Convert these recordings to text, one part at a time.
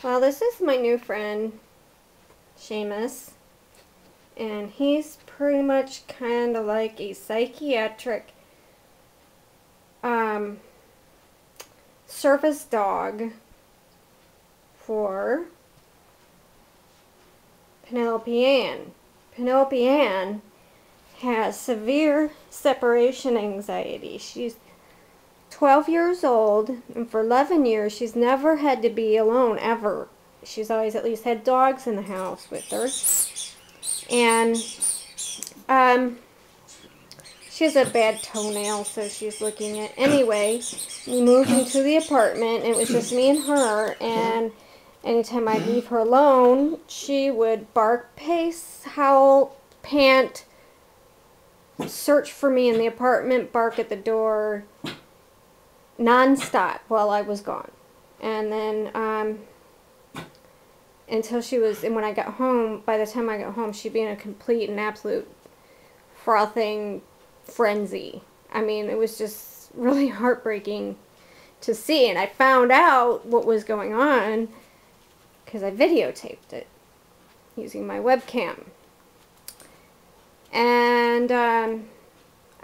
Well, this is my new friend, Seamus, and he's pretty much kind of like a psychiatric service dog for Penelope Ann. Penelope Ann has severe separation anxiety. She's 12 years old, and for 11 years she's never had to be alone, ever. She's always at least had dogs in the house with her. And she has a bad toenail, so she's looking at... Anyway, we moved into the apartment, and it was just me and her, and anytime I'd leave her alone, she would bark, pace, howl, pant, search for me in the apartment, bark at the door, non-stop while I was gone. And then until she was, and when I got home, by the time I got home, she'd be in a complete and absolute frothing frenzy. I mean, it was just really heartbreaking to see. And I found out what was going on because I videotaped it using my webcam. And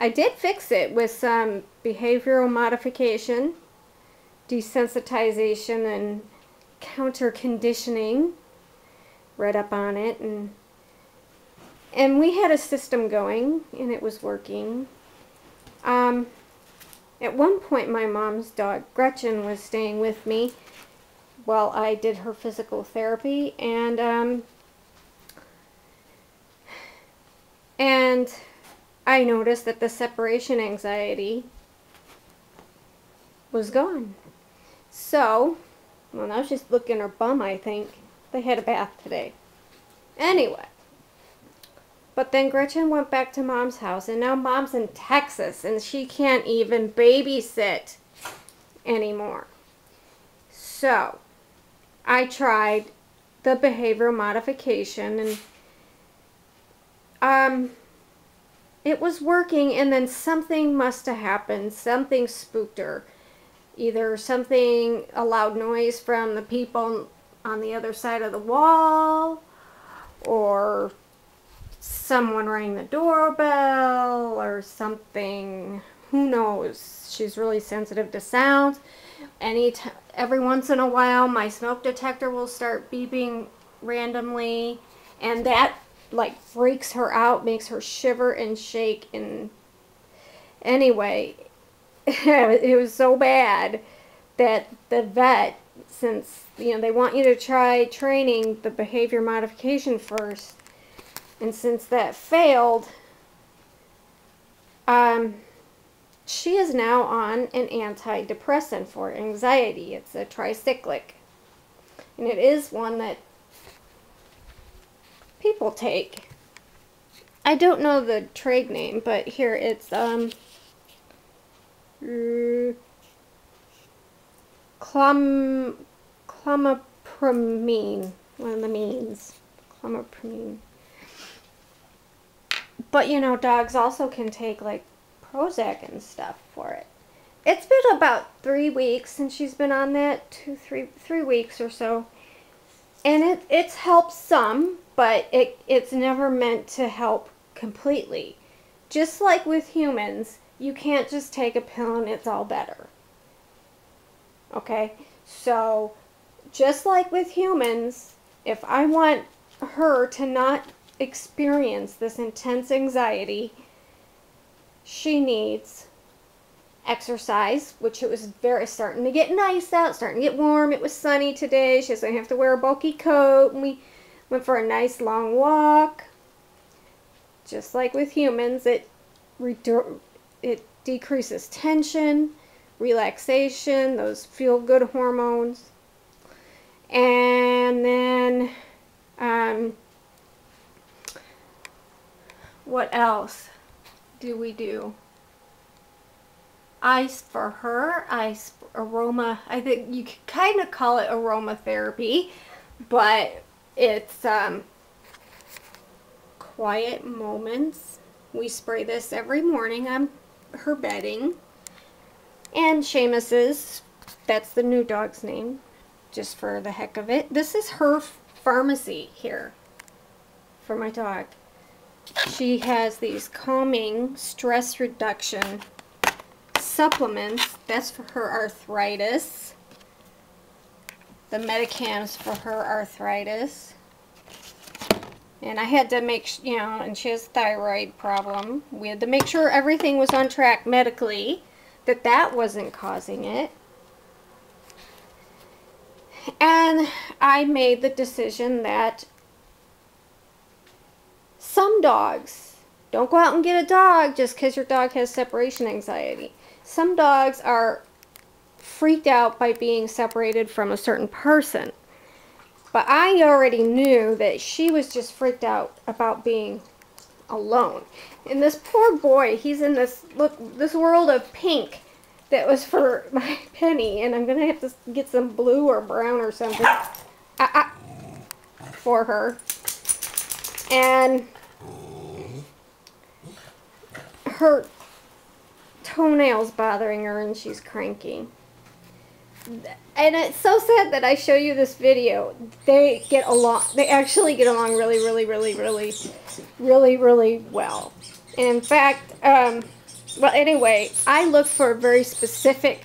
I did fix it with some behavioral modification, desensitization, and counter conditioning. Read up on it, and we had a system going, and it was working. At one point, my mom's dog Gretchen was staying with me while I did her physical therapy, and I noticed that the separation anxiety was gone. So, well, now she's looking her bum, I think. They had a bath today. Anyway. But then Gretchen went back to Mom's house, and now Mom's in Texas, and she can't even babysit anymore. So, I tried the behavioral modification, and it was working, and then something must have happened. Something spooked her. Either something, a loud noise from the people on the other side of the wall, or someone rang the doorbell, or something. Who knows? She's really sensitive to sounds. Every once in a while, my smoke detector will start beeping randomly, and that like freaks her out, makes her shiver and shake. And anyway, it was so bad that the vet, since they want you to try training the behavior modification first, and since that failed, she is now on an antidepressant for anxiety. It's a tricyclic, and it is one that people take. I don't know the trade name, but here it's clomipramine, one of the means, clomipramine. But dogs also can take like Prozac and stuff for it. It's been about 3 weeks since she's been on that, 3 weeks or so, and it's helped some, but it's never meant to help completely. Just like with humans, you can't just take a pill and it's all better. Okay? So, just like with humans, if I want her to not experience this intense anxiety, she needs exercise, which it was starting to get nice out, starting to get warm. It was sunny today. She doesn't have to wear a bulky coat, and we went for a nice long walk. Just like with humans, it decreases tension, relaxation, those feel-good hormones. And then, what else do we do? Ice for her, aroma. I think you could kind of call it aromatherapy, but it's quiet moments. We spray this every morning on her bedding. And Seamus's, that's the new dog's name. just for the heck of it. This is her pharmacy here for my dog. She has these calming stress reduction supplements. That's for her arthritis. The Medicams for her arthritis. And I had to make, you know, and she has a thyroid problem. We had to make sure everything was on track medically, that wasn't causing it. And I made the decision that some dogs, don't go out and get a dog just because your dog has separation anxiety. Some dogs are freaked out by being separated from a certain person. But I already knew that she was just freaked out about being alone. And this poor boy, he's in this world of pink that was for my Penny, and I'm gonna have to get some blue or brown or something for her. And her toenails bothering her, and she's cranky. And it's so sad that I show you this video. They get along. They actually get along really, really, really, really, really, really well. And in fact, well, anyway, I look for a very specific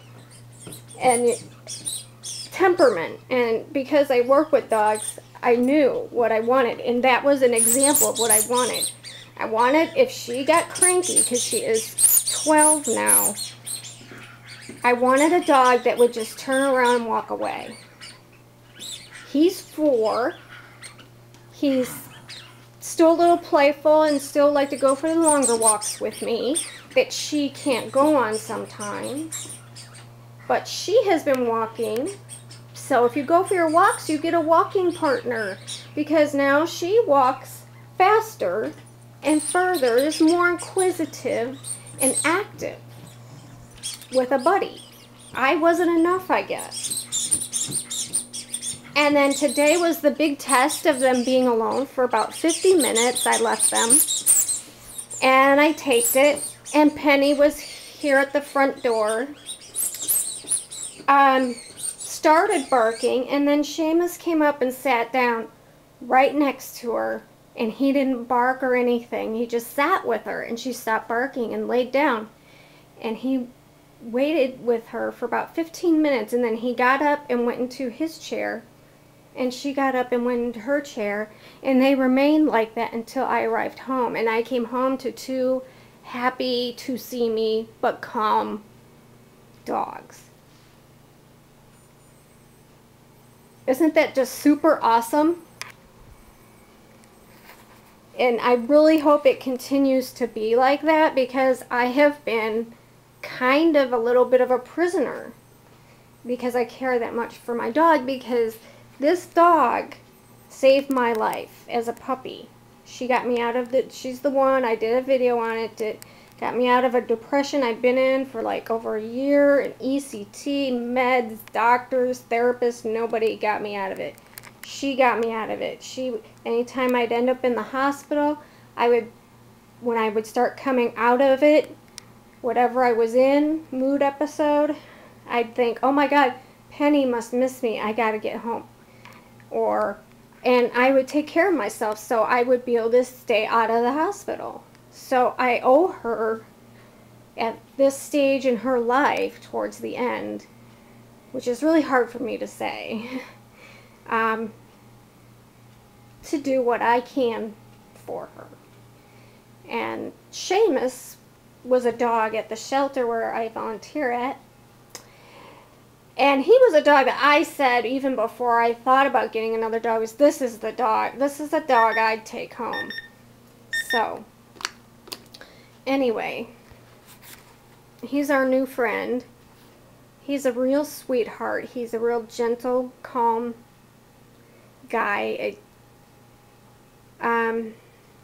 and temperament, and because I work with dogs, I knew what I wanted, and that was an example of what I wanted. I wanted, if she got cranky, because she is 12 now, I wanted a dog that would just turn around and walk away. He's 4. He's still a little playful and still like to go for the longer walks with me that she can't go on sometimes. But she has been walking. So if you go for your walks, you get a walking partner, because now she walks faster and further, is more inquisitive and active with a buddy. I wasn't enough, I guess. And then today was the big test of them being alone. For about 50 minutes I left them, and I taped it, and Penny was here at the front door, started barking, and then Seamus came up and sat down right next to her, and he didn't bark or anything. He just sat with her, and she stopped barking and laid down, and he waited with her for about 15 minutes, and then he got up and went into his chair, and she got up and went into her chair, and they remained like that until I arrived home. And I came home to 2 happy to see me but calm dogs. Isn't that just super awesome? And I really hope it continues to be like that, because I have been kind of a little bit of a prisoner because I care that much for my dog, because this dog saved my life as a puppy. She got me out of she's the one, I did a video on it, that got me out of a depression I'd been in for like over a year, and ECT, meds, doctors, therapists, nobody got me out of it. She got me out of it. Anytime I'd end up in the hospital, when I would start coming out of it, whatever I was in, mood episode, I'd think, oh my God, Penny must miss me, I gotta get home. And I would take care of myself so I would be able to stay out of the hospital. So I owe her, at this stage in her life, towards the end, which is really hard for me to say, to do what I can for her. And Seamus was a dog at the shelter where I volunteer at. And he was a dog that I said, even before I thought about getting another dog, this is the dog I'd take home. So, anyway, he's our new friend. He's a real sweetheart. He's a real gentle, calm guy.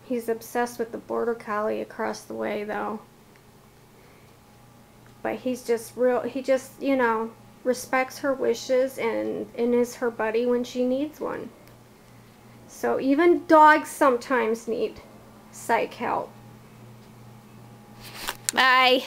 He's obsessed with the border collie across the way, though. But he's just you know, respects her wishes and is her buddy when she needs one. So even dogs sometimes need psych help. Bye.